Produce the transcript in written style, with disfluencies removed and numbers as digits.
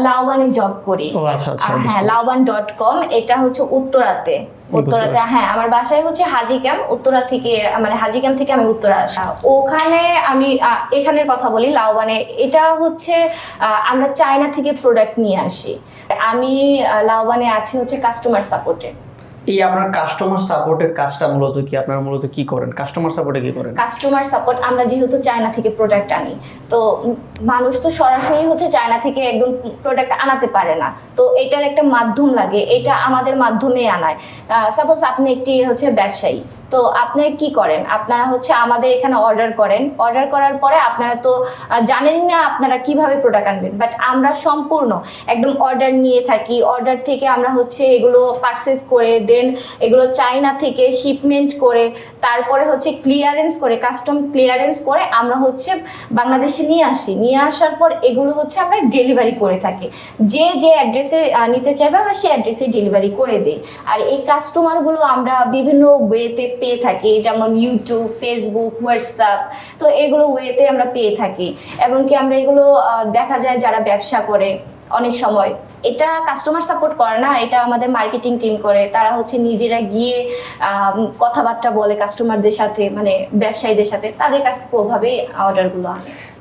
লাউবানে job করি। ও আচ্ছা আচ্ছা, হ্যাঁ, লাউবান.com, এটা হচ্ছে উত্তরাতে। হ্যাঁ, আমার বাসায় হচ্ছে হাজি ক্যাম্প, উত্তরা থেকে, মানে হাজি ক্যাম্প থেকে আমি উত্তরা আসা। ওখানে আমি এখানের কথা বলি, লাউবানে এটা হচ্ছে আমরা চায়না থেকে প্রোডাক্ট নিয়ে আসি। আমি লাউবানে আছি হচ্ছে কাস্টমার সাপোর্টে। এই আপনার কাস্টমার সাপোর্টের কাজটা মূলত কি, আপনারা মূলত কি করেন কাস্টমার সাপোর্টে, কি করেন? কাস্টমার সাপোর্ট, আমরা যেহেতু চায়না থেকে প্রোডাক্ট আনি, তো মানুষ তো সরাসরি হচ্ছে চায়না থেকে একদম প্রোডাক্ট আনাতে পারে না, তো এটার একটা মাধ্যম লাগে, এটা আমাদের মাধ্যমে আনায়। সাপোজ আপনি একটি হচ্ছে ব্যবসায়ী, তো আপনারা কি করেন, আপনারা হচ্ছে আমাদের এখানে অর্ডার করেন, অর্ডার করার পরে আপনারা তো জানেন না আপনারা কিভাবে প্রোডাক্ট আনবেন, বাট আমরা সম্পূর্ণ একদম অর্ডার নিয়ে থাকি। অর্ডার থেকে আমরা হচ্ছে এগুলো পারচেজ করে, দেন এগুলো চায়না থেকে শিপমেন্ট করে, তারপরে হচ্ছে ক্লিয়ারেন্স করে, কাস্টম ক্লিয়ারেন্স করে আমরা হচ্ছে বাংলাদেশে নিয়ে আসি। নিয়ে আসার পর এগুলো হচ্ছে আমরা ডেলিভারি করে থাকি, যে যে অ্যাড্রেসে নিতে চাইবে আমরা সেই অ্যাড্রেসে ডেলিভারি করে দিই। আর এই কাস্টমারগুলো আমরা বিভিন্ন ওয়েতে পেয়ে থাকি, যেমন ইউটিউব, ফেসবুক, হোয়াটসঅ্যাপ, তো এগুলো ওয়েতে আমরা পেয়ে থাকি। এবং কি আমরা এগুলো দেখা যায় যারা ব্যবসা করে অনেক সময়, এটা কাস্টমার সাপোর্ট করে না, এটা আমাদের মার্কেটিং টিম করে। তারা হচ্ছে নিজেরা গিয়ে কথাবার্তা বলে কাস্টমারদের সাথে, মানে ব্যবসায়ীদের সাথে, তাদের কাছ থেকে ওভাবেই অর্ডারগুলো আনে।